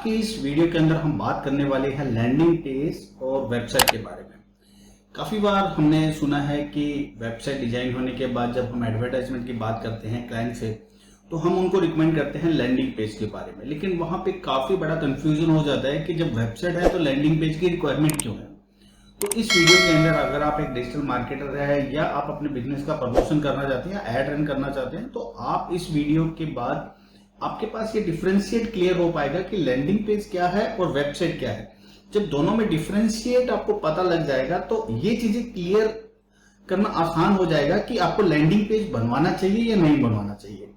की इस वीडियो के अंदर हम बात करने वाले हैं लैंडिंग पेज और वेबसाइट के बारे में। काफी बार हमने सुना है कि वेबसाइट डिजाइन होने के बाद जब हम एडवर्टाइजमेंट की बात करते हैं क्लाइंट से तो हम उनको रिकमेंड करते हैं लैंडिंग पेज के बारे में, लेकिन वहां पे काफी बड़ा कंफ्यूजन हो जाता है कि जब वेबसाइट है तो लैंडिंग पेज की रिक्वायरमेंट क्यों है। तो इस वीडियो के अंदर अगर आप एक डिजिटल मार्केटर है या आप अपने बिजनेस का प्रमोशन करना चाहते हैं या एड रन करना चाहते हैं तो आप इस वीडियो के बाद आपके पास ये डिफरेंशिएट क्लियर हो पाएगा कि लैंडिंग पेज क्या है और वेबसाइट क्या है। जब दोनों में डिफरेंशिएट आपको पता लग जाएगा तो ये चीजें क्लियर करना आसान हो जाएगा कि आपको लैंडिंग पेज बनवाना चाहिए या नहीं बनवाना चाहिए।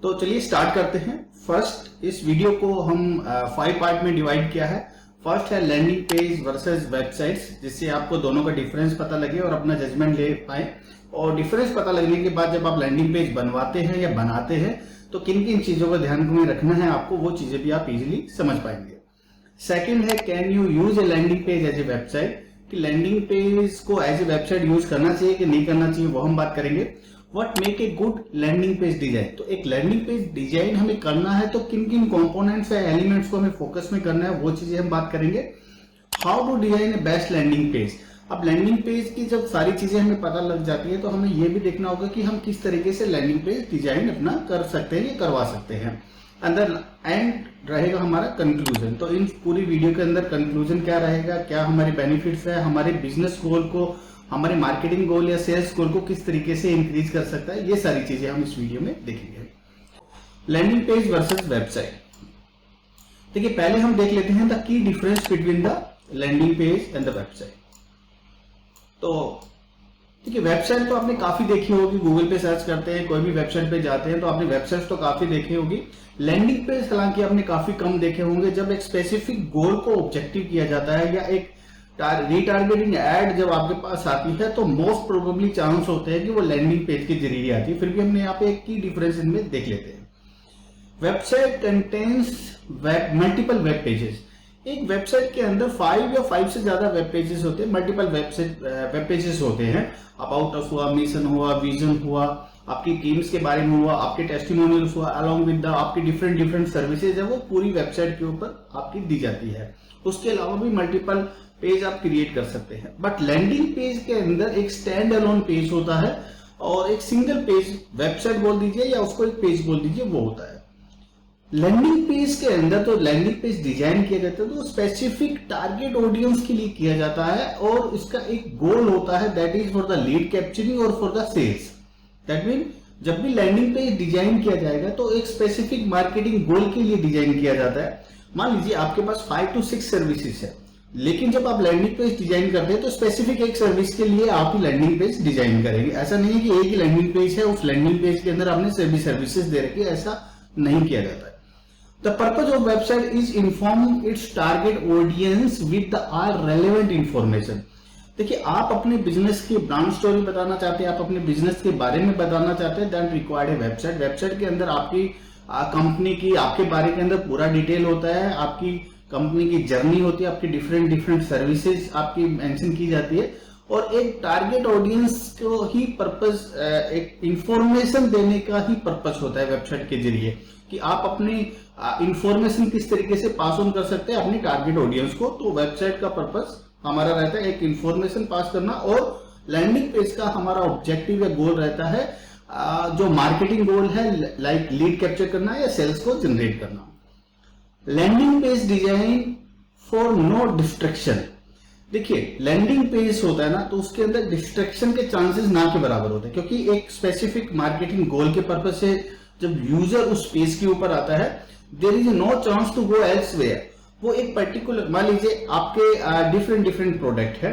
तो चलिए स्टार्ट करते हैं। फर्स्ट, इस वीडियो को हम 5 पार्ट में डिवाइड किया है। फर्स्ट है लैंडिंग पेज वर्सेस वेबसाइट्स, जिससे आपको दोनों का डिफरेंस पता लगे और अपना जजमेंट ले पाए। और डिफरेंस पता लगने के बाद जब आप लैंडिंग पेज बनवाते हैं या बनाते हैं तो किन किन चीजों का ध्यान में रखना है आपको, वो चीजें भी आप इजीली समझ पाएंगे। सेकंड है can you use a landing page as a website, कि लैंडिंग पेज को एज ए वेबसाइट यूज करना चाहिए कि नहीं करना चाहिए, वो हम बात करेंगे। What make a good landing page design, तो एक लैंडिंग पेज डिजाइन हमें करना है तो किन किन कंपोनेंट्स या एलिमेंट्स को हमें फोकस में करना है, वो चीजें हम बात करेंगे। How to design a best landing page, अब लैंडिंग पेज की जब सारी चीजें हमें पता लग जाती है तो हमें यह भी देखना होगा कि हम किस तरीके से लैंडिंग पेज डिजाइन अपना कर सकते हैं या करवा सकते हैं। अंदर एंड रहेगा हमारा कंक्लूजन। तो इन पूरी वीडियो के अंदर कंक्लूजन क्या रहेगा, क्या हमारे बेनिफिट्स है, हमारे बिजनेस गोल को, हमारे मार्केटिंग गोल या सेल्स गोल को किस तरीके से इंक्रीज कर सकता है, ये सारी चीजें हम इस वीडियो में देखेंगे। लैंडिंग पेज वर्सेस वेबसाइट, देखिए पहले हम देख लेते हैं the key difference between the landing page and the website. तो देखिए वेबसाइट तो आपने काफी देखी होगी, गूगल पे सर्च करते हैं, कोई भी वेबसाइट पे जाते हैं तो आपने वेबसाइट तो काफी देखी होगी। लैंडिंग पेज हालांकि आपने काफी कम देखे होंगे। जब एक स्पेसिफिक गोल को ऑब्जेक्टिव किया जाता है या एक रीटारगेटिंग एड जब आपके पास आती है तो मोस्ट प्रोबेबली चांस होते हैं कि वो लैंडिंग पेज के जरिए आती है। फिर भी हमने यहाँ पे एक की डिफरेंस इनमें देख लेते हैं। Website contains multiple web pages, एक वेबसाइट के अंदर 5 या 5 से ज्यादा वेब पेजेस होते हैं, मल्टीपल वेब पेजेस होते हैं। अबाउट अस हुआ, मिशन हुआ, विजन हुआ, आपकी टीम्स के बारे में हुआ, आपके टेस्टिमोनियल्स हुआ, अलोंग विद द आपकी डिफरेंट सर्विसेज है वो पूरी वेबसाइट के ऊपर आपकी दी जाती है। उसके अलावा भी मल्टीपल पेज आप क्रिएट कर सकते हैं। बट लैंडिंग पेज के अंदर एक स्टैंड अलोन पेज होता है और एक सिंगल पेज, वेबसाइट बोल दीजिए या उसको एक पेज बोल दीजिए, वो होता है। लैंडिंग पेज के अंदर तो लैंडिंग पेज डिजाइन किया जाता है तो स्पेसिफिक टारगेट ऑडियंस के लिए किया जाता है और इसका एक गोल होता है, that is for the lead capturing और for the sales. That mean जब भी लैंडिंग पेज डिजाइन किया जाएगा तो एक स्पेसिफिक मार्केटिंग गोल के लिए डिजाइन किया जाता है। मान लीजिए आपके पास 5 to 6 सर्विसेज है, लेकिन जब आप लैंडिंग पेज डिजाइन करते हैं तो स्पेसिफिक एक सर्विस के लिए आप ही लैंडिंग पेज डिजाइन करेंगे। ऐसा नहीं है कि एक ही लैंडिंग पेज है, उस लैंडिंग पेज के अंदर आपने सभी सर्विसेज दे रखी है, ऐसा नहीं किया जाता है। The purpose of website is informing its target audience with the all relevant information. देखिए आप अपने बिजनेस की ब्रांड स्टोरी बताना चाहते हैं, आप अपने बिजनेस के बारे में बताना चाहते हैं, देन रिक्वायर्ड है वेबसाइट। वेबसाइट के अंदर आपकी कंपनी की, आपके बारे के अंदर पूरा डिटेल होता है, आपकी कंपनी की जर्नी होती है, आपकी डिफरेंट सर्विसेज आपकी मेंशन की जाती है और एक टारगेट ऑडियंस को ही पर्पस, एक इंफॉर्मेशन देने का ही पर्पस होता है वेबसाइट के जरिए कि आप अपनी इंफॉर्मेशन किस तरीके से पास ऑन कर सकते हैं अपनी टारगेट ऑडियंस को। तो वेबसाइट का पर्पस हमारा रहता है एक इंफॉर्मेशन पास करना और लैंडिंग पेज का हमारा ऑब्जेक्टिव या गोल रहता है जो मार्केटिंग गोल है, लाइक लीड कैप्चर करना या सेल्स को जनरेट करना। Landing page design for no distraction, देखिए लैंडिंग पेज होता है ना तो उसके अंदर डिस्ट्रक्शन के चांसेस ना के बराबर होते हैं, क्योंकि एक स्पेसिफिक मार्केटिंग गोल के पर्पज से जब यूजर उस पेज के ऊपर आता है there is no chance to go elsewhere. वो एक पर्टिकुलर, मान लीजिए आपके डिफरेंट प्रोडक्ट है,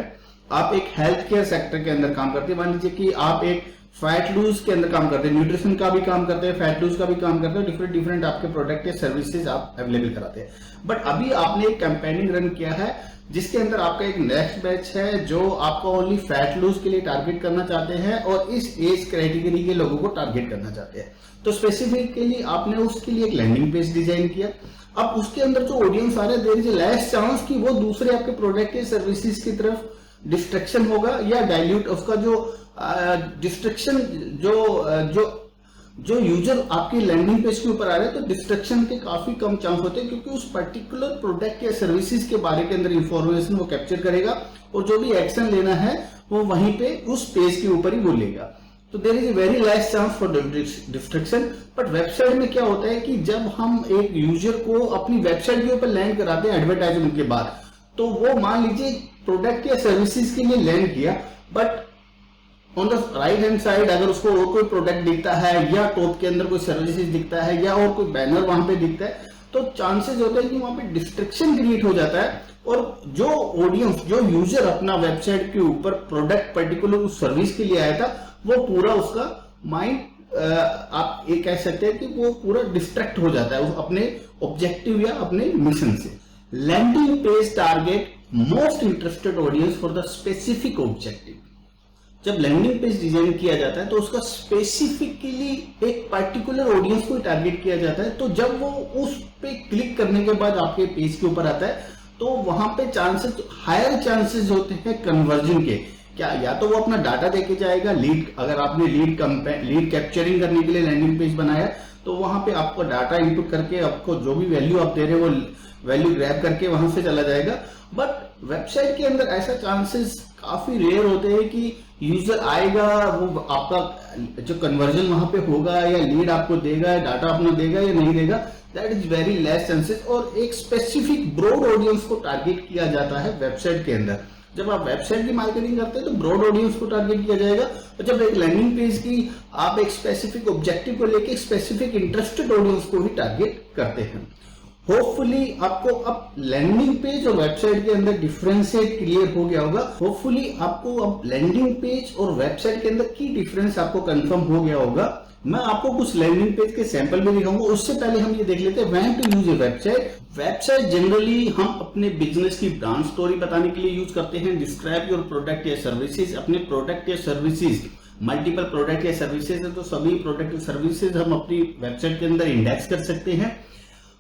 आप एक हेल्थ केयर सेक्टर के अंदर काम करते हैं, मान लीजिए कि आप एक फैट लूज के अंदर काम करते हैं, न्यूट्रिशन का भी काम करते हैं, फैट लूज का भी काम करते हैं, डिफरेंट आपके प्रोडक्ट या सर्विसेज आप अवेलेबल कराते हैं। बट अभी आपने एक कैंपेनिंग रन किया है जिसके अंदर आपका एक नेक्स्ट बैच है जो आपको ओनली फैट लूज के लिए टारगेट करना चाहते हैं और इस एज कैटेगरी के लोगों को टारगेट करना चाहते हैं। तो स्पेसिफिकली आपने उसके लिए एक लैंडिंग पेज डिजाइन किया। अब उसके अंदर जो ऑडियंस आ रहा है देयर इज लेस चांस कि वो दूसरे आपके प्रोडक्ट या सर्विसेज की तरफ डिस्ट्रक्शन होगा या डाइल्यूट उसका जो डिस्ट्रक्शन जो जो यूजर आपकी लैंडिंग पेज के ऊपर आ रहे हैं तो डिस्ट्रैक्शन के काफी कम चांस होते हैं, क्योंकि उस पर्टिकुलर प्रोडक्ट या सर्विसेज के बारे के अंदर इंफॉर्मेशन वो कैप्चर करेगा और जो भी एक्शन लेना है वो वहीं पे उस पेज के ऊपर ही वो लेगा। तो there is a very less chance for distraction. But website में क्या होता है कि जब हम एक यूजर को अपनी वेबसाइट के ऊपर लैंड कराते हैं एडवर्टाइजमेंट के बाद, तो वो मान लीजिए प्रोडक्ट या सर्विसेज के लिए लैंड किया, but on the right hand side अगर उसको और कोई प्रोडक्ट दिखता है या टॉप के अंदर कोई सर्विसेज दिखता है या और कोई बैनर वहां पे दिखता है, तो चांसेस होते हैं कि वहां पे डिस्ट्रैक्शन क्रिएट हो जाता है और जो ऑडियंस, जो यूजर अपना वेबसाइट के ऊपर प्रोडक्ट पर्टिकुलर उस सर्विस के लिए आया था, वो पूरा उसका माइंड आप ये कह सकते हैं कि वो पूरा डिस्ट्रैक्ट हो जाता है अपने ऑब्जेक्टिव या अपने मिशन से। Landing page target most interested audience for the specific objective. जब लैंडिंग पेज डिजाइन किया जाता है तो उसका स्पेसिफिकली एक पर्टिकुलर ऑडियंस को टारगेट किया जाता है, तो जब वो उस पे क्लिक करने के बाद आपके पेज के ऊपर आता है तो वहां पे चांसेस, हायर चांसेस होते हैं कन्वर्जन के। क्या या तो वो अपना डाटा देके जाएगा, लीड, अगर आपने लीड कैप्चरिंग करने के लिए लैंडिंग पेज बनाया तो वहां पे आपको डाटा इनपुट करके आपको जो भी वैल्यू आप दे रहे हो वो वैल्यू ग्रैब करके वहां से चला जाएगा। बट वेबसाइट के अंदर ऐसा चांसेस काफी रेयर होते हैं कि यूजर आएगा, वो आपका जो कन्वर्जन वहां पे होगा या लीड आपको देगा, डाटा अपना देगा या नहीं देगा, that is very less chances. और एक स्पेसिफिक ब्रॉड ऑडियंस को टारगेट किया जाता है वेबसाइट के अंदर। जब आप वेबसाइट की मार्केटिंग करते हैं तो ब्रॉड ऑडियंस को टारगेट किया जाएगा, और जब एक लैंडिंग पेज की आप एक स्पेसिफिक ऑब्जेक्टिव को लेके स्पेसिफिक इंटरेस्टेड ऑडियंस को ही टारगेट करते हैं। होपफुली आपको अब लैंडिंग पेज और वेबसाइट के अंदर डिफरेंशिएट क्लियर हो गया होगा। होपफुली आपको अब लैंडिंग पेज और वेबसाइट के अंदर की डिफरेंस आपको कंफर्म हो गया होगा। मैं आपको कुछ लैंडिंग पेज के सैंपल भी दिखाऊंगा। उससे पहले हम ये देख लेते हैं when to use a website. Website generally हम अपने बिजनेस की ब्रांड स्टोरी बताने के लिए यूज करते हैं। डिस्क्राइब योर प्रोडक्ट या सर्विसेज। अपने प्रोडक्ट या सर्विसेज, मल्टीपल प्रोडक्ट या सर्विसेज है तो सभी प्रोडक्ट या सर्विसेज हम अपनी वेबसाइट के अंदर इंडेक्स कर सकते हैं।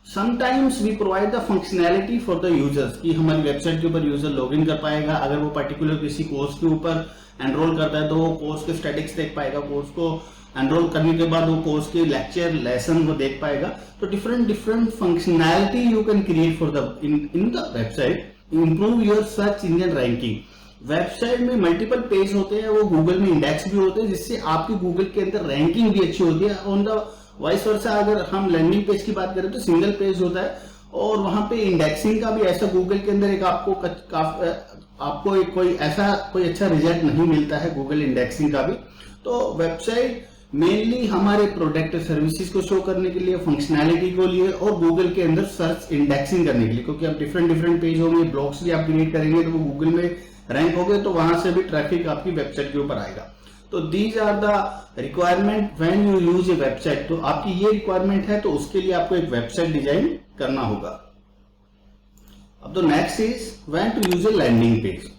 Sometimes we provide the functionality for the users कि हमारी वेबसाइट के ऊपर यूजर लॉगिन कर पाएगा। अगर वो पर्टिकुलर किसी कोर्स के ऊपर एनरोल करता है तो वो कोर्स के स्टैटिक्स देख पाएगा, कोर्स को एनरोल करने के बाद वो कोर्स के लेक्चर लेसन वो देख पाएगा। तो different functionality you can create for the in the website, improve your search engine ranking. Website में मल्टीपल पेज होते हैं, वो गूगल में इंडेक्स भी होते हैं, जिससे आपकी गूगल के अंदर रैंकिंग भी अच्छी होती है। ऑन द वाइस वर्सा अगर हम लैंडिंग पेज की बात करें तो सिंगल पेज होता है और वहां पे इंडेक्सिंग का भी ऐसा गूगल के अंदर एक आपको एक कोई अच्छा रिजल्ट नहीं मिलता है गूगल इंडेक्सिंग का भी। तो वेबसाइट मेनली हमारे प्रोडक्ट सर्विसेज को शो करने के लिए, फंक्शनैलिटी को लिए और गूगल के अंदर सर्च इंडेक्सिंग करने के लिए, क्योंकि आप डिफरेंट पेज होंगे, ब्लॉग्स भी आप क्रिएट करेंगे तो वो गूगल में रैंक हो गए तो वहां से भी ट्रैफिक आपकी वेबसाइट के ऊपर आएगा। तो these are the requirement when you use a website. तो आपकी ये रिक्वायरमेंट है तो उसके लिए आपको एक वेबसाइट डिजाइन करना होगा। अब तो next is when to use a landing page.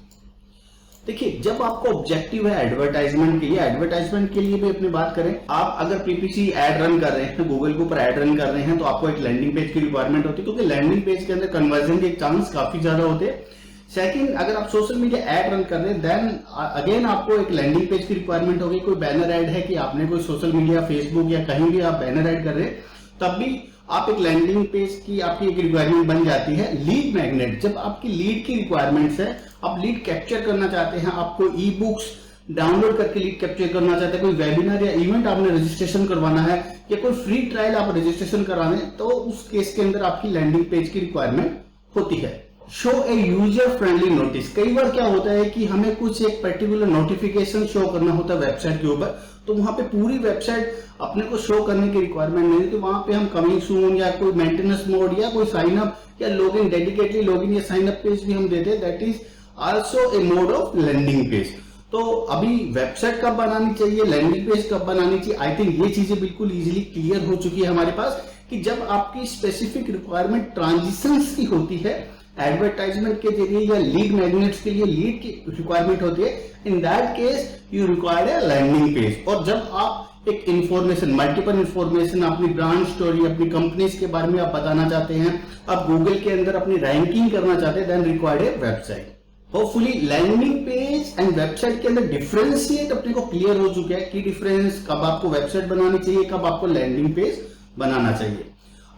देखिए, जब आपको ऑब्जेक्टिव है एडवर्टाइजमेंट के लिए, एडवर्टाइजमेंट के लिए भी अपनी बात करें, आप अगर पीपीसी एड रन कर रहे हैं, गूगल के ऊपर एड रन कर रहे हैं तो आपको एक लैंडिंग पेज की रिक्वायरमेंट होती है, क्योंकि लैंडिंग पेज के अंदर कन्वर्जन के चांस काफी ज्यादा होते हैं। सेकंड, अगर आप सोशल मीडिया एड रन कर रहे हैं देन अगेन आपको एक लैंडिंग पेज की रिक्वायरमेंट होगी। कोई बैनर एड है कि आपने कोई सोशल मीडिया, फेसबुक या कहीं भी आप बैनर एड कर रहे हैं, तब भी आप एक लैंडिंग पेज की आपकी एक रिक्वायरमेंट बन जाती है। लीड मैग्नेट, जब आपकी लीड की रिक्वायरमेंट्स है, आप लीड कैप्चर करना चाहते हैं, आपको ई बुक्स डाउनलोड करके लीड कैप्चर करना चाहते हैं, कोई वेबिनार या इवेंट आपने रजिस्ट्रेशन करवाना है या कोई फ्री ट्रायल आप रजिस्ट्रेशन कराने, तो उस केस के अंदर आपकी लैंडिंग पेज की रिक्वायरमेंट होती है। Show a user friendly notice. कई बार क्या होता है कि हमें कुछ एक पर्टिकुलर नोटिफिकेशन शो करना होता है वेबसाइट के ऊपर, तो वहां पे पूरी वेबसाइट अपने को शो करने की रिक्वायरमेंट नहीं, तो वहां पे हम कमिंग सून या कोई मेंटेनेंस मोड या कोई साइन अप या लॉगिन, डेडिकेटली लॉगिन या साइन अप पेज भी हम देते हैं। That is also a mode of landing page. तो अभी वेबसाइट कब बनानी चाहिए, लैंडिंग पेज कब बनानी चाहिए, आई थिंक ये चीजें बिल्कुल इजीली क्लियर हो चुकी है हमारे पास कि जब आपकी स्पेसिफिक रिक्वायरमेंट ट्रांजिशंस की होती है, एडवर्टाइजमेंट के जरिए या लीड मैग्नेट्स के लिए लीड की रिक्वायरमेंट होती है, in that case you require a landing page. और जब आप एक इंफॉर्मेशन, मल्टीपल इंफॉर्मेशन, अपनी ब्रांड स्टोरी, अपनी कंपनीज के बारे में आप बताना चाहते हैं, आप गूगल के अंदर अपनी रैंकिंग करना चाहते हैं, then required a website. Hopefully landing page and website के अंदर डिफरेंशिएट अपने को क्लियर हो चुका है कि डिफरेंस कब आपको वेबसाइट बनानी चाहिए, कब आपको लैंडिंग पेज बनाना चाहिए।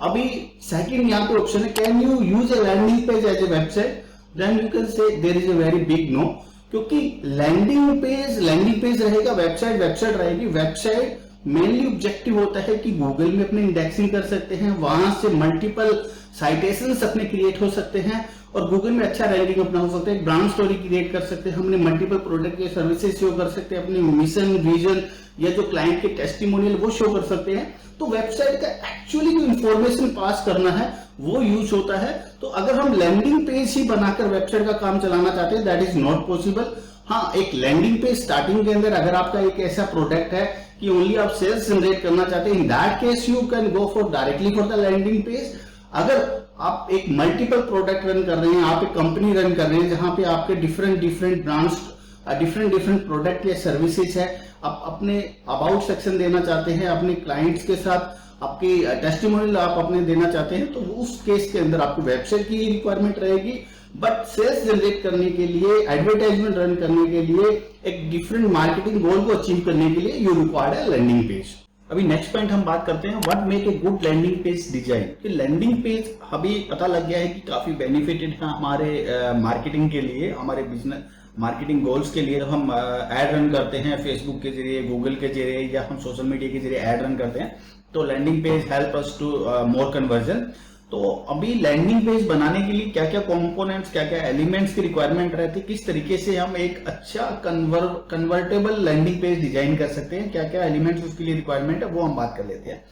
अभी सेकंड यहाँ पे ऑप्शन है, can you use a landing page as a website, then you can say there is a very big no, क्योंकि लैंडिंग पेज रहेगा, वेबसाइट रहेगी। वेबसाइट मेनली ऑब्जेक्टिव होता है कि गूगल में अपने इंडेक्सिंग कर सकते हैं, वहां से मल्टीपल साइटेशंस अपने क्रिएट हो सकते हैं और गूगल में अच्छा रैंकिंग अपना हो सकता है, ब्रांड स्टोरी क्रिएट कर सकते हैं, हमने मल्टीपल प्रोडक्ट के सर्विसेज शो कर सकते हैं, अपनी मिशन विजन या जो क्लाइंट के टेस्टिमोनियल वो शो कर सकते हैं। तो वेबसाइट का एक्चुअली जो इंफॉर्मेशन पास करना है वो यूज होता है। तो अगर हम लैंडिंग पेज ही बनाकर वेबसाइट का काम चलाना चाहते हैं, दैट इज नॉट पॉसिबल। हाँ, एक लैंडिंग पेज स्टार्टिंग के अंदर अगर आपका एक ऐसा प्रोडक्ट है कि ओनली आप सेल्स जनरेट करना चाहते हैं, in that case you can go for directly for the landing page. अगर आप एक मल्टीपल प्रोडक्ट रन कर रहे हैं, आप एक कंपनी रन कर रहे हैं जहां पे आपके डिफरेंट ब्रांड्स, डिफरेंट प्रोडक्ट या सर्विसेज है, आप अपने अबाउट सेक्शन देना चाहते हैं, अपने क्लाइंट्स के साथ आपकी टेस्टिमोनियल आप अपने देना चाहते हैं, तो उस केस के अंदर आपको वेबसाइट की रिक्वायरमेंट रहेगी। बट सेल्स जनरेट करने के लिए, एडवर्टाइजमेंट रन करने के लिए, एक डिफरेंट मार्केटिंग गोल को अचीव करने के लिए यू रिक्वायर्ड है लैंडिंग पेज। अभी नेक्स्ट पॉइंट हम बात करते हैं, what make a good landing page design. कि लैंडिंग पेज अभी पता लग गया है कि काफी बेनिफिटेड है हमारे मार्केटिंग के लिए, हमारे बिजनेस मार्केटिंग गोल्स के लिए। जब हम एड रन करते हैं फेसबुक के जरिए, गूगल के जरिए या हम सोशल मीडिया के जरिए एड रन करते हैं, तो landing page help us to more conversion. तो अभी लैंडिंग पेज बनाने के लिए क्या क्या कंपोनेंट्स, क्या क्या एलिमेंट्स की रिक्वायरमेंट रहती है, किस तरीके से हम एक अच्छा कन्वर्टेबल लैंडिंग पेज डिजाइन कर सकते हैं, क्या क्या एलिमेंट्स उसके लिए रिक्वायरमेंट है, वो हम बात कर लेते हैं।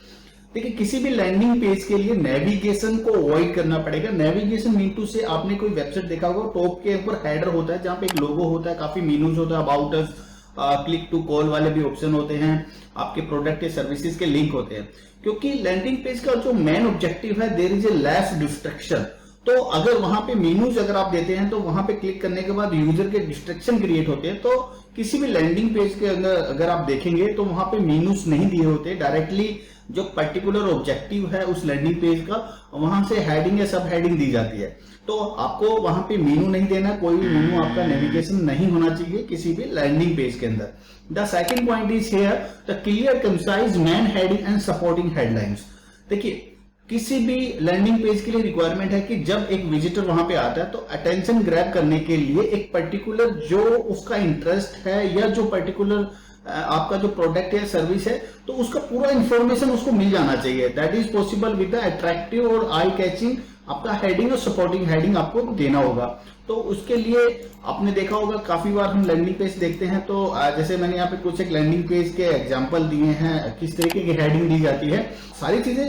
देखिए, किसी भी लैंडिंग पेज के लिए नेविगेशन को अवॉइड करना पड़ेगा। नेविगेशन मीन टू से आपने कोई वेबसाइट देखा होगा, टॉप के ऊपर हेडर होता है जहां पे एक लोगो होता है, काफी मेनूज होता है, about us, click to call वाले भी ऑप्शन होते हैं, आपके प्रोडक्ट के सर्विसेज के लिंक होते हैं। क्योंकि लैंडिंग पेज का जो मेन ऑब्जेक्टिव है, there is a less distraction. तो अगर वहां पे मेनूज अगर आप देते हैं तो वहां पे क्लिक करने के बाद यूजर के डिस्ट्रक्शन क्रिएट होते हैं। तो किसी भी लैंडिंग पेज के अंदर अगर आप देखेंगे तो वहां पे मेनूज नहीं दिए होते, डायरेक्टली जो पर्टिकुलर ऑब्जेक्टिव है उस लैंडिंग पेज का, वहां से हेडिंग या सब हेडिंग दी जाती है। तो आपको वहां पे मेनू नहीं देना, कोई भी मेनू आपका नेविगेशन नहीं होना चाहिए किसी भी लैंडिंग पेज के अंदर। The second point is here the clear concise main heading and supporting headlines. देखिए, किसी भी लैंडिंग पेज के लिए रिक्वायरमेंट है कि जब एक विजिटर वहां पे आता है तो अटेंशन ग्रैब करने के लिए एक पर्टिकुलर जो उसका इंटरेस्ट है या जो पर्टिकुलर आपका जो प्रोडक्ट है, सर्विस है, तो उसका पूरा इंफॉर्मेशन उसको मिल जाना चाहिए। That is possible with the attractive और आई कैचिंग आपका हेडिंग और सपोर्टिंग हेडिंग आपको देना होगा। तो उसके लिए आपने देखा होगा काफी बार हम लैंडिंग पेज देखते हैं, तो जैसे मैंने यहाँ पे कुछ एक लैंडिंग पेज के एग्जांपल दिए हैं, किस तरीके की हेडिंग दी जाती है। सारी चीजें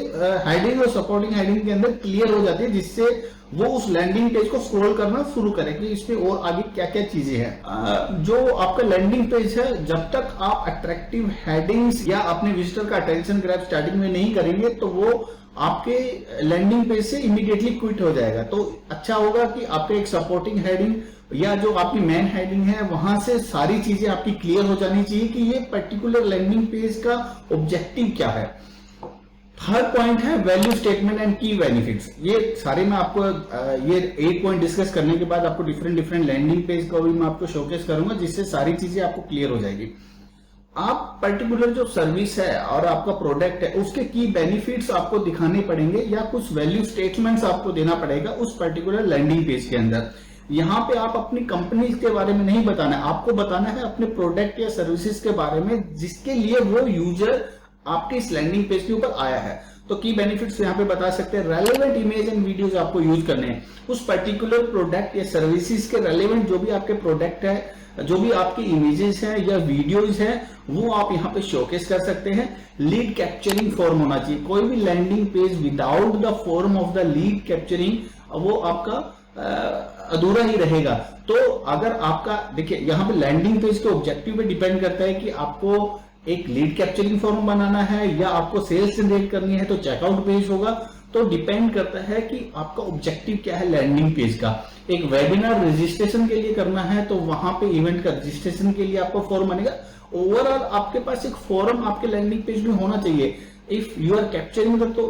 हेडिंग और सपोर्टिंग हेडिंग के अंदर क्लियर हो जाती है, जिससे वो उस लैंडिंग पेज को स्क्रॉल करना शुरू करे कि इसमें और आगे क्या क्या चीजें हैं। जो आपका लैंडिंग पेज है, जब तक आप अट्रैक्टिव हेडिंग्स या अपने विजिटर का अटेंशन ग्रैब स्टार्टिंग में नहीं करेंगे तो वो आपके लैंडिंग पेज से इमीडिएटली क्विट हो जाएगा। तो अच्छा होगा कि आपके एक सपोर्टिंग हेडिंग या जो आपकी मेन हेडिंग है वहां से सारी चीजें आपकी क्लियर हो जानी चाहिए कि ये पर्टिकुलर लैंडिंग पेज का ऑब्जेक्टिव क्या है। थर्ड पॉइंट है value statement and key benefits. ये सारे मैं आपको ये 8 पॉइंट डिस्कस करने के बाद आपको डिफरेंट लैंडिंग पेज का भी मैं आपको शोकेस करूंगा, जिससे सारी चीजें आपको क्लियर हो जाएगी। आप पर्टिकुलर जो सर्विस है और आपका प्रोडक्ट है उसके की बेनिफिट्स आपको दिखाने पड़ेंगे या कुछ वैल्यू स्टेटमेंट्स आपको देना पड़ेगा उस पर्टिकुलर लैंडिंग पेज के अंदर। यहाँ पे आप अपनी कंपनी के बारे में नहीं बताना है, आपको बताना है अपने प्रोडक्ट या सर्विसेज के बारे में जिसके लिए वो यूजर आपके इस लैंडिंग पेज के ऊपर आया है। तो की बेनिफिट्स यहाँ पे बता सकते हैं, रेलेवेंट इमेज एंड वीडियोस आपको यूज करने हैं, उस पर्टिकुलर प्रोडक्ट या सर्विसेज के रेलेवेंट जो भी आपके प्रोडक्ट है, जो भी आपकी इमेजेस हैं या वीडियोस हैं, वो आप यहाँ पे शोकेस कर सकते हैं। लीड कैप्चरिंग फॉर्म होना चाहिए, कोई भी landing page without the form of the lead capturing वो आपका अधूरा ही रहेगा। तो अगर आपका देखिए यहाँ पे लैंडिंग पेज के ऑब्जेक्टिव पे डिपेंड करता है कि आपको एक लीड कैप्चरिंग फॉर्म बनाना है या आपको सेल्स जनरेट करनी है तो चेकआउट पेज होगा। तो डिपेंड करता है कि आपका ऑब्जेक्टिव क्या है लैंडिंग पेज का। एक वेबिनार रजिस्ट्रेशन के लिए करना है तो वहां पे इवेंट का रजिस्ट्रेशन के लिए आपको फॉर्म बनेगा। ओवरऑल आपके पास एक फॉर्म आपके लैंडिंग पेज में होना चाहिए। इफ यू आर कैप्चरिंग तो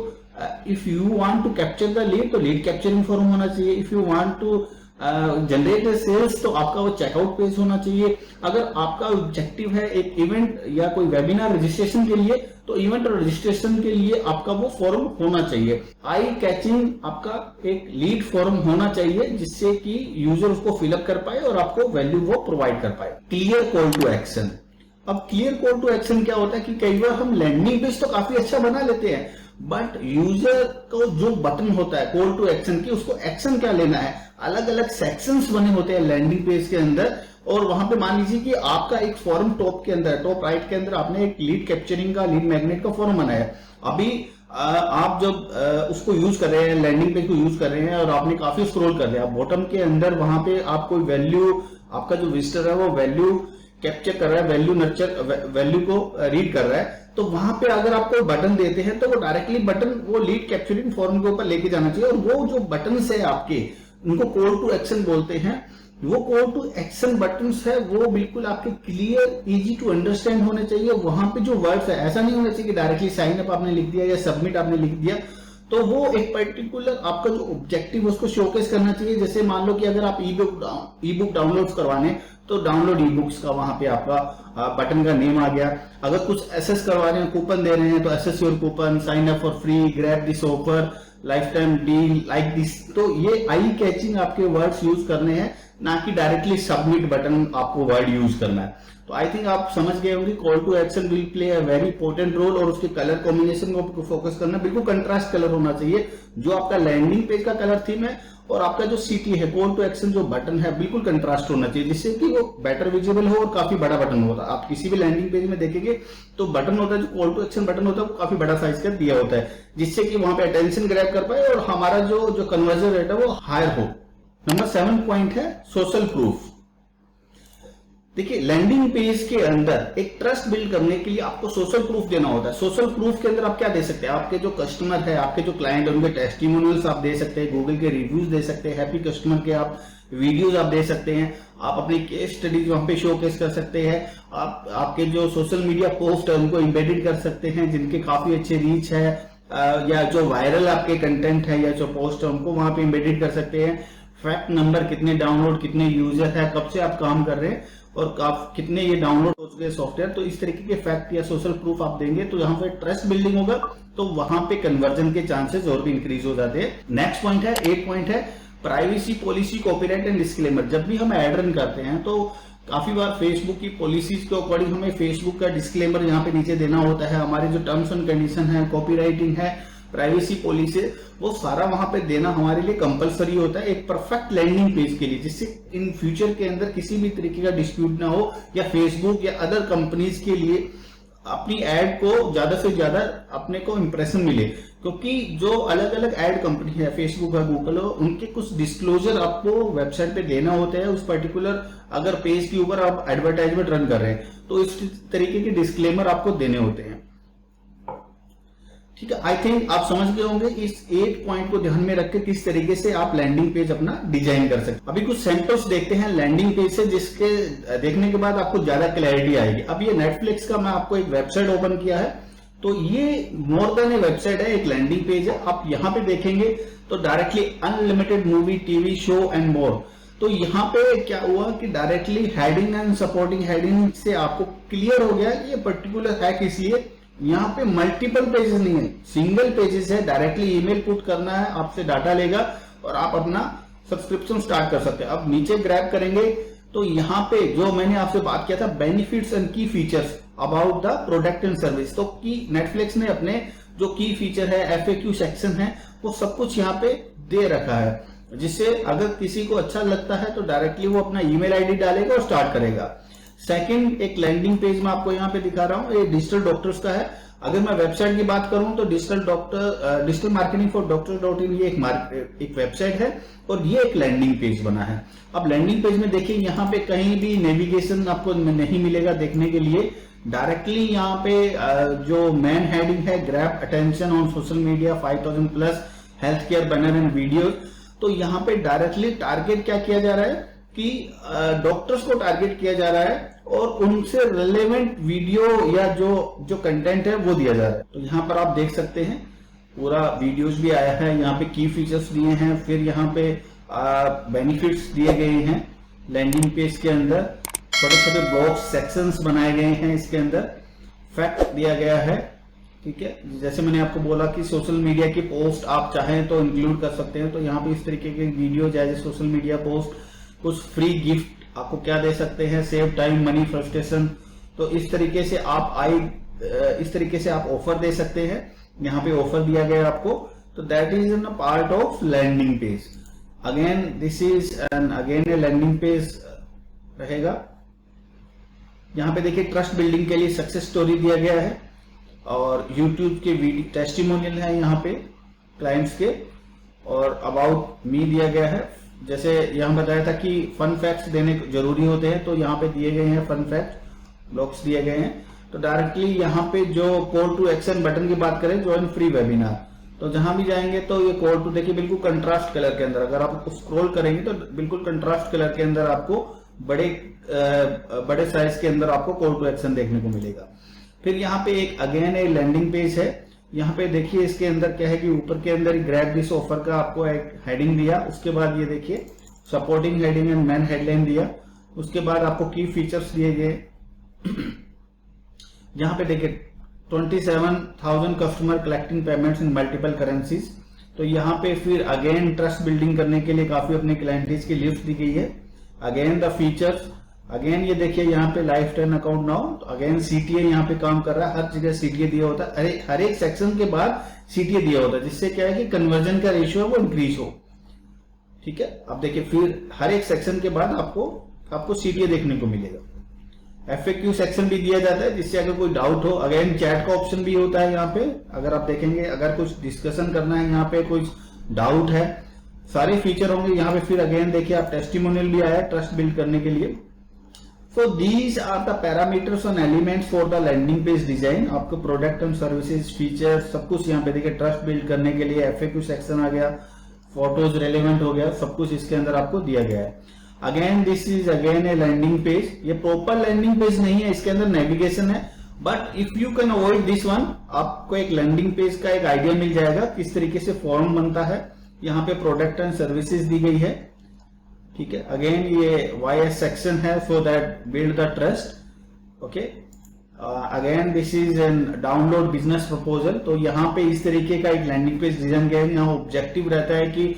if you want to capture the lead तो लीड कैप्चरिंग फॉर्म होना चाहिए। If you want to generate sales तो आपका वो चेकआउट पेज होना चाहिए। अगर आपका ऑब्जेक्टिव है एक इवेंट या कोई वेबिनार रजिस्ट्रेशन के लिए, तो इवेंट और रजिस्ट्रेशन के लिए आपका वो फॉर्म होना चाहिए। आई कैचिंग आपका एक लीड फॉर्म होना चाहिए जिससे कि यूजर उसको फिलअप कर पाए और आपको वैल्यू वो प्रोवाइड कर पाए। Clear call to action. अब क्लियर कॉल टू एक्शन क्या होता है कि कई बार हम लैंडिंग पेज तो काफी अच्छा बना लेते हैं, बट यूजर को जो बटन होता है कॉल टू एक्शन की, उसको एक्शन क्या लेना है। अलग अलग सेक्शंस बने होते हैं लैंडिंग पेज के अंदर, और वहां पे मान लीजिए कि आपका एक फॉर्म टॉप के अंदर, टॉप राइट के अंदर आपने एक लीड कैप्चरिंग का, लीड मैग्नेट का फॉर्म बनाया। अभी आप जब उसको यूज कर रहे हैं, लैंडिंग पेज को यूज कर रहे हैं और आपने काफी स्क्रॉल कर लिया, बॉटम के अंदर वहां पे आप कोई वैल्यू, आपका जो विजिटर है वो वैल्यू कैप्चर कर रहा है, वैल्यू को रीड कर रहा है, तो वहां पे अगर आप कोई बटन देते हैं तो वो डायरेक्टली बटन वो लीड कैप्चरिंग फॉर्म के ऊपर लेके जाना चाहिए। और वो जो बटन है आपके, उनको कॉल टू एक्शन बोलते हैं। वो कॉल टू एक्शन बटन्स है वो बिल्कुल आपके क्लियर, इजी टू अंडरस्टैंड होने चाहिए। वहां पे जो वर्ड्स है, ऐसा नहीं होना चाहिए कि डायरेक्टली साइन अप आपने लिख दिया या सबमिट आपने लिख दिया, तो वो एक पर्टिकुलर आपका जो ऑब्जेक्टिव उसको शोकेस करना चाहिए। जैसे मान लो कि अगर आप ई बुक डाउनलोड करवाने, तो डाउनलोड ई बुक्स का वहां पे आपका बटन का नेम आ गया। अगर कुछ एसेस करवा रहे हैं, कूपन दे रहे हैं, तो access your coupon, sign up for free, grab this offer, life time deal, like this. तो ये आई कैचिंग आपके वर्ड्स यूज करने हैं, ना कि डायरेक्टली सबमिट बटन आपको वर्ड यूज करना है। तो आई थिंक आप समझ गए होंगे call to action will play a very important role. और उसके कलर कॉम्बिनेशन को फोकस करना, बिल्कुल कंट्रास्ट कलर होना चाहिए। जो आपका लैंडिंग पेज का कलर थीम है और आपका जो सीटी है, कॉल टू एक्शन जो बटन है, बिल्कुल कंट्रास्ट होना चाहिए, जिससे कि वो बेटर विजिबल हो और काफी बड़ा बटन होता है। आप किसी भी लैंडिंग पेज में देखेंगे तो बटन होता है, जो कॉल टू एक्शन बटन होता है, वो काफी बड़ा साइज का दिया होता है, जिससे कि वहां पे अटेंशन ग्रैब कर पाए और हमारा जो कन्वर्जन रेट है वो हायर हो। नंबर 7 पॉइंट है सोशल प्रूफ। देखिए, लैंडिंग पेज के अंदर एक ट्रस्ट बिल्ड करने के लिए आपको सोशल प्रूफ देना होता है। सोशल प्रूफ के अंदर आप क्या दे सकते हैं, आपके जो कस्टमर है, आपके जो क्लाइंट है, उनके टेस्टिमोनियल्स आप दे सकते हैं, गूगल के रिव्यूज दे सकते हैं, हैप्पी कस्टमर के आप वीडियोज आप दे सकते हैं, आप अपनी केस स्टडीज वहां पे शोकेस कर सकते हैं, आप आपके जो सोशल मीडिया पोस्ट है उनको इम्बेडेड कर सकते हैं, जिनके काफी अच्छे रीच है, या जो वायरल आपके कंटेंट है या जो पोस्ट है उनको वहां पे इम्बेडेड कर सकते हैं। फैक्ट नंबर, कितने डाउनलोड, कितने यूजर है, कब से आप काम कर रहे हैं और कितने ये डाउनलोड हो चुके सॉफ्टवेयर, तो इस तरीके के फैक्ट या सोशल प्रूफ आप देंगे तो यहाँ पे ट्रस्ट बिल्डिंग होगा, तो वहां पे कन्वर्जन के चांसेस और भी इंक्रीज हो जाते हैं। नेक्स्ट पॉइंट है 8 पॉइंट है privacy policy, copyright and disclaimer. जब भी हम एड रन करते हैं तो काफी बार फेसबुक की पॉलिसीज के अकॉर्डिंग हमें फेसबुक का डिस्क्लेमर यहाँ पे नीचे देना होता है। हमारे जो टर्म्स एंड कंडीशन है, कॉपीराइटिंग है, प्राइवेसी पॉलिसी, वो सारा वहां पे देना हमारे लिए कंपलसरी होता है एक परफेक्ट लैंडिंग पेज के लिए, जिससे इन फ्यूचर के अंदर किसी भी तरीके का डिस्प्यूट ना हो, या फेसबुक या अदर कंपनीज के लिए अपनी एड को ज्यादा से ज्यादा अपने को इंप्रेशन मिले। क्योंकि जो अलग अलग एड कंपनी है, फेसबुक है, गूगल हो, उनके कुछ डिस्क्लोजर आपको वेबसाइट पे देना होता है उस पर्टिकुलर अगर पेज के ऊपर आप एडवर्टाइजमेंट रन कर रहे हैं, तो इस तरीके के डिस्क्लेमर आपको देने होते हैं। ठीक है, आई थिंक आप समझ गए होंगे इस 8 पॉइंट को ध्यान में रख के किस तरीके से आप लैंडिंग पेज अपना डिजाइन कर सकते हैं। अभी कुछ सैंपल्स देखते हैं लैंडिंग पेज से, जिसके देखने के बाद आपको ज्यादा क्लैरिटी आएगी। अब ये नेटफ्लिक्स का मैं आपको एक वेबसाइट ओपन किया है, तो ये मोर देन ए वेबसाइट है, एक लैंडिंग पेज है। आप यहाँ पे देखेंगे तो directly unlimited movie, TV show and more. तो यहाँ पे क्या हुआ कि directly heading and supporting heading से आपको क्लियर हो गया कि ये पर्टिकुलर है किस लिए। यहाँ पे मल्टीपल पेजेस नहीं है, सिंगल पेजेस है। डायरेक्टली ईमेल पुट करना है, आपसे डाटा लेगा और आप अपना सब्सक्रिप्शन स्टार्ट कर सकते हैं। अब नीचे ग्रैब करेंगे तो यहाँ पे जो मैंने आपसे बात किया था, बेनिफिट्स एंड की features about the product and service, तो की नेटफ्लिक्स ने अपने जो की फीचर है, FAQ सेक्शन है, वो सब कुछ यहाँ पे दे रखा है, जिससे अगर किसी को अच्छा लगता है तो डायरेक्टली वो अपना ईमेल आईडी डालेगा और स्टार्ट करेगा। सेकंड, एक लैंडिंग पेज में आपको यहाँ पे दिखा रहा हूँ, ये डिजिटल डॉक्टर्स का है। अगर मैं वेबसाइट की बात करूं तो डिजिटल मार्केटिंग फॉर डॉक्टर.in ये एक वेबसाइट है और ये एक लैंडिंग पेज बना है। अब लैंडिंग पेज में देखिए यहाँ पे कहीं भी नेविगेशन आपको नहीं मिलेगा देखने के लिए। डायरेक्टली यहाँ पे जो मेन हेडिंग है, grab attention on social media 5000 plus health care banner and video, तो यहाँ पे डायरेक्टली टारगेट क्या किया जा रहा है कि डॉक्टर्स को टारगेट किया जा रहा है और उनसे रिलेवेंट वीडियो या जो कंटेंट है वो दिया जा रहा है। तो यहाँ पर आप देख सकते हैं पूरा वीडियोस भी आया है, यहाँ पे की फीचर्स दिए हैं, फिर यहाँ पे बेनिफिट्स दिए गए हैं लैंडिंग पेज के अंदर, छोटे छोटे ब्लॉक्स सेक्शंस बनाए गए हैं, इसके अंदर फैक्ट दिया गया है। ठीक है, जैसे मैंने आपको बोला कि सोशल मीडिया की पोस्ट आप चाहें तो इंक्लूड कर सकते हैं, तो यहाँ पे इस तरीके के वीडियो जैसे सोशल मीडिया पोस्ट, कुछ फ्री गिफ्ट आपको क्या दे सकते हैं, सेव टाइम मनी फ्रस्ट्रेशन, तो इस तरीके से आप ऑफर दे सकते हैं। यहाँ पे ऑफर दिया गया है आपको, तो that is an part of landing page. Again this is again a landing page रहेगा। यहाँ पे देखिए ट्रस्ट बिल्डिंग के लिए सक्सेस स्टोरी दिया गया है और यूट्यूब के वीडियो टेस्टिमोनियल है यहाँ पे क्लाइंट्स के, और अबाउट मी दिया गया है। जैसे यहाँ बताया था कि फन फैक्ट्स देने जरूरी होते हैं, तो यहाँ पे दिए गए हैं फन फैक्ट ब्लॉक्स दिए गए हैं। तो डायरेक्टली यहाँ पे जो कॉल टू एक्शन बटन की बात करें, ज्वाइन फ्री वेबिनार, तो जहां भी जाएंगे तो ये कॉल टू देखिए बिल्कुल कंट्रास्ट कलर के अंदर, अगर आप स्क्रॉल करेंगे तो बिल्कुल कंट्रास्ट कलर के अंदर आपको बड़े साइज के अंदर आपको कॉल टू एक्शन देखने को मिलेगा। फिर यहाँ पे एक अगेन एक लैंडिंग पेज है। यहाँ पे देखिए इसके अंदर क्या है कि ऊपर के अंदर ग्रैब दिस ऑफर का आपको एक हेडिंग दिया, उसके बाद ये देखिए supporting heading and main headline दिया, उसके बाद आपको की फीचर्स दिए गए। यहाँ पे देखिए 27,000 customer collecting payments in multiple currencies, तो यहाँ पे फिर अगेन ट्रस्ट बिल्डिंग करने के लिए काफी अपने क्लाइंट्स की लिस्ट दी गई है। अगेन द फीचर्स, अगेन ये देखिए यहाँ पे लाइफ टाइम अकाउंट नाउ, तो अगेन सीटीए यहाँ पे काम कर रहा है, हर जगह सीटीए दिया होता है, हर एक सेक्शन के बाद सीटीए दिया होता है, जिससे क्या है कि कन्वर्जन का रेशियो है वो इंक्रीज हो। ठीक है, अब देखिए फिर हर एक सेक्शन के बाद आपको सीटीए देखने को मिलेगा। एफएक्यू सेक्शन भी दिया जाता है, जिससे अगर कोई डाउट हो, अगेन चैट का ऑप्शन भी होता है यहाँ पे, अगर आप देखेंगे अगर कुछ डिस्कशन करना है, यहाँ पे कुछ डाउट है, सारे फीचर होंगे यहाँ पे। फिर अगेन देखिए आप टेस्टिमोनियल भी आया ट्रस्ट बिल्ड करने के लिए। So these are the parameters and elements for the landing page design. आपको प्रोडक्ट एंड सर्विसेज फीचर सब कुछ यहाँ पे देखिए, ट्रस्ट बिल्ड करने के लिए एफएक्यू सेक्शन आ गया, फोटोज रेलेवेंट हो गया, सब कुछ इसके अंदर आपको दिया गया है। Again this is again a landing page, ये प्रॉपर लैंडिंग पेज नहीं है, इसके अंदर नेविगेशन है, but if you can avoid this one, आपको एक लैंडिंग पेज का एक आइडिया मिल जाएगा किस तरीके से फॉर्म बनता है। यहाँ पे प्रोडक्ट एंड सर्विसेज दी गई है। ठीक है, अगेन ये वाईएस सेक्शन है, so that build the trust. Okay, again this is N download business proposal, तो यहाँ पे इस तरीके का एक लैंडिंग पेज डिजाइन किया है। यहाँ ऑब्जेक्टिव रहता है कि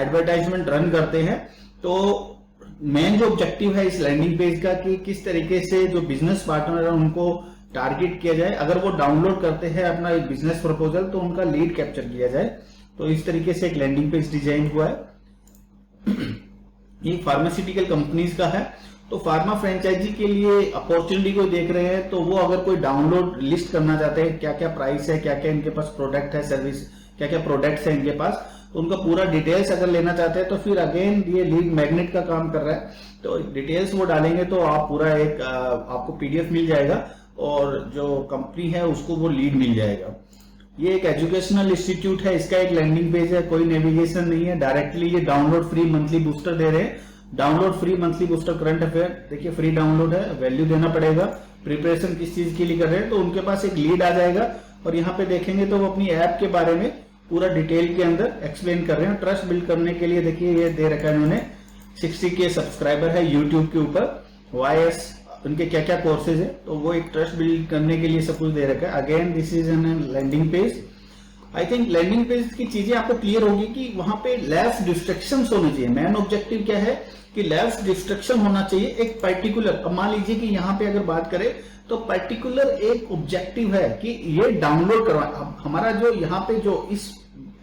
एडवर्टाइजमेंट रन करते हैं, तो मेन जो ऑब्जेक्टिव है इस लैंडिंग पेज का कि किस तरीके से जो बिजनेस पार्टनर है उनको टारगेट किया जाए, अगर वो डाउनलोड करते हैं अपना एक बिजनेस प्रपोजल तो उनका लीड कैप्चर किया जाए। तो इस तरीके से एक लैंडिंग पेज डिजाइन हुआ है। ये फार्मास्यूटिकल कंपनीज का है, तो फार्मा फ्रेंचाइजी के लिए अपॉर्चुनिटी को देख रहे हैं, तो वो अगर कोई डाउनलोड लिस्ट करना चाहते हैं, क्या क्या प्राइस है, क्या क्या इनके पास प्रोडक्ट है, सर्विस क्या क्या प्रोडक्ट्स है इनके पास, तो उनका पूरा डिटेल्स अगर लेना चाहते हैं, तो फिर अगेन ये लीड मैग्नेट का काम कर रहा है, तो डिटेल्स वो डालेंगे तो आप पूरा एक आपको पीडीएफ मिल जाएगा और जो कंपनी है उसको वो लीड मिल जाएगा। ये एक एजुकेशनल इंस्टीट्यूट है, इसका एक लैंडिंग पेज है, कोई नेविगेशन नहीं है, डायरेक्टली ये डाउनलोड फ्री मंथली बूस्टर दे रहे हैं। Download free monthly booster current affair, देखिए फ्री डाउनलोड है, वैल्यू देना पड़ेगा। प्रिपरेशन किस चीज के लिए कर रहे हैं, तो उनके पास एक लीड आ जाएगा और यहाँ पे देखेंगे तो वो अपनी ऐप के बारे में पूरा डिटेल के अंदर एक्सप्लेन कर रहे हैं। ट्रस्ट बिल्ड करने के लिए देखिए ये दे रखा है इन्होंने, 60K सब्सक्राइबर है यूट्यूब के ऊपर, वाईएस उनके क्या क्या कोर्सेज है, तो वो एक ट्रस्ट बिल्ड करने के लिए सब कुछ दे रखा है। Again this is an landing page. I think landing page की चीजें आपको क्लियर होगी कि वहां पे लेस डिस्ट्रक्शंस होने चाहिए। मेन ऑब्जेक्टिव क्या है कि लेस डिस्ट्रक्शन होना चाहिए एक पर्टिकुलर। अब मान लीजिए कि यहाँ पे अगर बात करें तो पर्टिकुलर एक ऑब्जेक्टिव है कि ये डाउनलोड करवा, हमारा जो यहाँ पे जो इस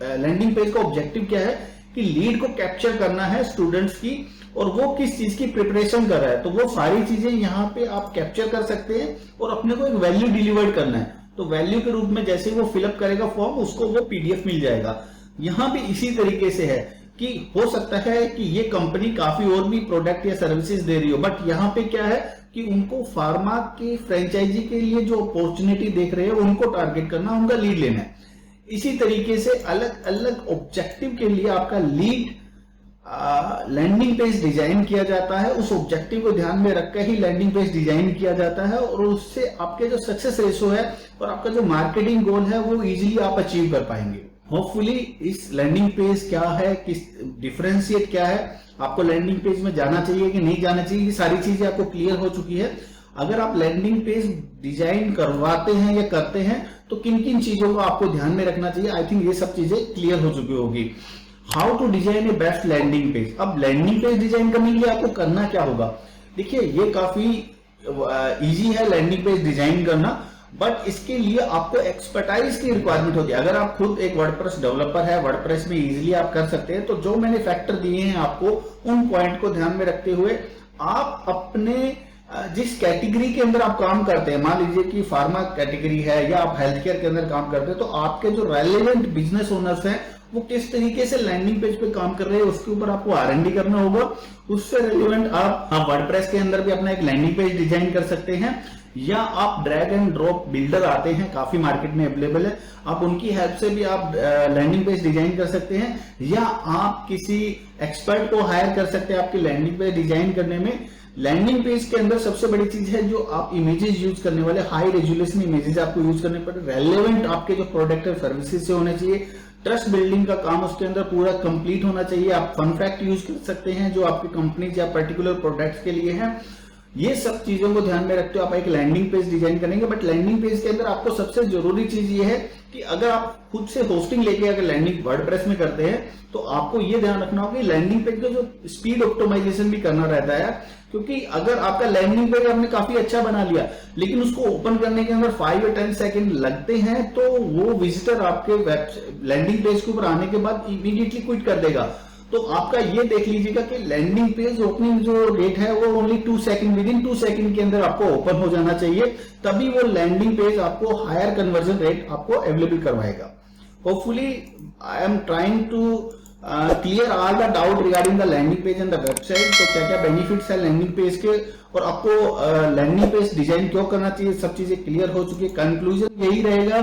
लैंडिंग पेज का ऑब्जेक्टिव क्या है कि लीड को कैप्चर करना है स्टूडेंट्स की, और वो किस चीज की प्रिपरेशन कर रहा है, तो वो सारी चीजें यहाँ पे आप कैप्चर कर सकते हैं और अपने को एक वैल्यू डिलीवर करना है। तो वैल्यू के रूप में जैसे वो फिलअप करेगा फॉर्म, उसको वो पीडीएफ मिल जाएगा। यहाँ भी इसी तरीके से है कि हो सकता है कि ये कंपनी काफी और भी प्रोडक्ट या सर्विसेज दे रही हो, बट यहाँ पे क्या है कि उनको फार्मा की फ्रेंचाइजी के लिए जो अपॉर्चुनिटी देख रहे हैं उनको टारगेट करना, उनका लीड लेना है। इसी तरीके से अलग अलग ऑब्जेक्टिव के लिए आपका लीड लैंडिंग पेज डिजाइन किया जाता है। उस ऑब्जेक्टिव को ध्यान में रखकर ही लैंडिंग पेज डिजाइन किया जाता है, और उससे आपके जो सक्सेस रेशो है और आपका जो मार्केटिंग गोल है वो इजीली आप अचीव कर पाएंगे। होपफुली इस लैंडिंग पेज क्या है, किस डिफरेंशिएट क्या है, आपको लैंडिंग पेज में जाना चाहिए कि नहीं जाना चाहिए, ये सारी चीजें आपको क्लियर हो चुकी है। अगर आप लैंडिंग पेज डिजाइन करवाते हैं या करते हैं तो किन किन चीजों को आपको ध्यान में रखना चाहिए, आई थिंक ये सब चीजें क्लियर हो चुकी होगी। How to design a best landing page. अब लैंडिंग पेज डिजाइन करने के लिए आपको करना क्या होगा, देखिए ये काफी इजी है लैंडिंग पेज डिजाइन करना, बट इसके लिए आपको एक्सपर्टाइज की रिक्वायरमेंट होती है। अगर आप खुद एक वर्डप्रेस डेवलपर है, वर्डप्रेस में इजीली आप कर सकते हैं, तो जो मैंने फैक्टर दिए हैं आपको उन पॉइंट को ध्यान में रखते हुए आप अपने जिस कैटेगरी के अंदर आप काम करते हैं, मान लीजिए कि फार्मा कैटेगरी है या आप हेल्थ केयर के अंदर काम करते हैं, तो आपके जो रेलेवेंट बिजनेस ओनर्स हैं वो किस तरीके से लैंडिंग पेज पे काम कर रहे हैं उसके ऊपर आपको R&D करना होगा। उससे रेलेवेंट आप वर्डप्रेस के अंदर भी अपना एक लैंडिंग पेज डिजाइन कर सकते हैं, या आप ड्रैग एंड ड्रॉप बिल्डर आते हैं, काफी मार्केट में अवेलेबल है, आप उनकी हेल्प से भी आप लैंडिंग पेज डिजाइन कर सकते हैं, या आप किसी एक्सपर्ट को हायर कर सकते हैं आपकी लैंडिंग पेज डिजाइन करने में। लैंडिंग पेज के अंदर सबसे बड़ी चीज है जो आप इमेजेस यूज करने वाले, हाई रेजोल्यूशन इमेजेस आपको यूज करने पड़े, रेलेवेंट आपके जो प्रोडक्ट और सर्विसेज से होने चाहिए, ट्रस्ट बिल्डिंग का काम उसके अंदर पूरा कंप्लीट होना चाहिए। आप फन फैक्ट यूज कर सकते हैं जो आपकी कंपनी या पर्टिकुलर प्रोडक्ट्स के लिए है। ये सब चीजों को ध्यान में रखते हो आप एक लैंडिंग पेज डिजाइन करेंगे। बट लैंडिंग पेज के अंदर आपको सबसे जरूरी चीज ये है कि अगर आप खुद से होस्टिंग लेके अगर लैंडिंग वर्डप्रेस में करते हैं तो आपको ये ध्यान रखना होगा कि लैंडिंग पेज का जो स्पीड ऑप्टिमाइजेशन भी करना रहता है, क्योंकि अगर आपका लैंडिंग पेज आपने काफी अच्छा बना लिया लेकिन उसको ओपन करने के अंदर 5 या 10 सेकंड लगते हैं तो वो विजिटर आपके लैंडिंग पेज के ऊपर आने के बाद इमीडिएटली क्विट कर देगा। तो आपका ये देख लीजिएगा कि लैंडिंग पेज ओपनिंग जो रेट है वो only 2 second, within 2 second के अंदर आपको ओपन हो जाना चाहिए, तभी वो लैंडिंग पेज आपको हायर कन्वर्जन रेट आपको अवेलेबल करवाएगा। Hopefully I am trying to clear all the doubt regarding the landing page and the website. तो क्या क्या बेनिफिट्स है लैंडिंग पेज के और आपको लैंडिंग पेज डिजाइन क्यों करना चाहिए, सब चीजें क्लियर हो चुकी है। कंक्लूजन यही रहेगा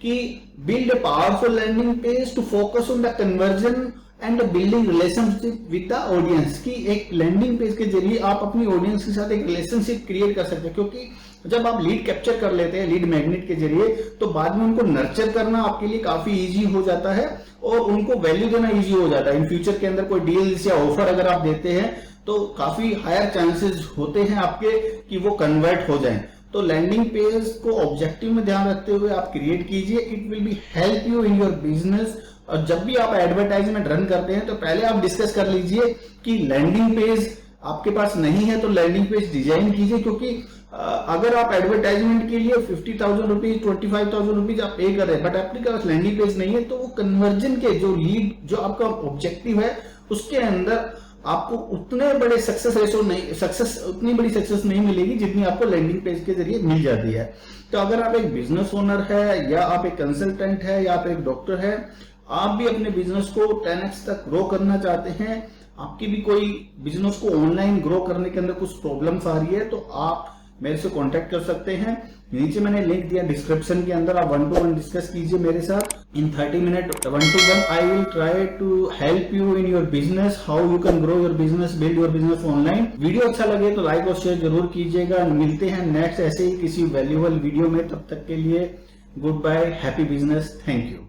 कि build a powerful landing page to focus on the conversion and building relationship with the audience. की एक लैंडिंग पेज के जरिए आप अपनी ऑडियंस के साथ एक रिलेशनशिप क्रिएट कर सकते हैं, क्योंकि जब आप लीड कैप्चर कर लेते हैं लीड मैग्नेट के जरिए तो बाद में उनको नर्चर करना आपके लिए काफी इजी हो जाता है और उनको वैल्यू देना इजी हो जाता है। इन फ्यूचर के अंदर कोई डील्स या ऑफर अगर आप देते हैं तो काफी हायर चांसेस होते हैं आपके कि वो कन्वर्ट हो जाएं। तो लैंडिंग पेज को ऑब्जेक्टिव में ध्यान रखते हुए आप क्रिएट कीजिए, it will be help you in your business. और जब भी आप एडवर्टाइजमेंट रन करते हैं तो पहले आप डिस्कस कर लीजिए कि लैंडिंग पेज आपके पास नहीं है तो लैंडिंग पेज डिजाइन कीजिए, क्योंकि अगर आप एडवर्टाइजमेंट के लिए 50,000 रुपीज 25,000 रुपीज आप पे कर रहे हैं बट आपके पास लैंडिंग पेज नहीं है तो वो कन्वर्जन के जो लीड जो आपका ऑब्जेक्टिव है उसके अंदर आपको उतने बड़े उतनी बड़ी सक्सेस नहीं मिलेगी जितनी आपको लैंडिंग पेज के जरिए मिल जाती है। तो अगर आप एक बिजनेस ओनर है या आप एक कंसल्टेंट है या आप एक डॉक्टर है, आप भी अपने बिजनेस को 10x तक ग्रो करना चाहते हैं, आपकी भी कोई बिजनेस को ऑनलाइन ग्रो करने के अंदर कुछ प्रॉब्लम्स आ रही है, तो आप मेरे से कांटेक्ट कर सकते हैं। नीचे मैंने लिंक दिया डिस्क्रिप्शन के अंदर, आप 1-to-1 डिस्कस कीजिए मेरे साथ। In 30 minute 1-to-1 I will try to help you in your business, how you can grow your business, build your business online. Video अच्छा लगे तो लाइक और शेयर जरूर कीजिएगा। मिलते हैं नेक्स्ट ऐसे ही किसी वैल्यूएबल वीडियो में, तब तक के लिए good bye, happy business, thank you.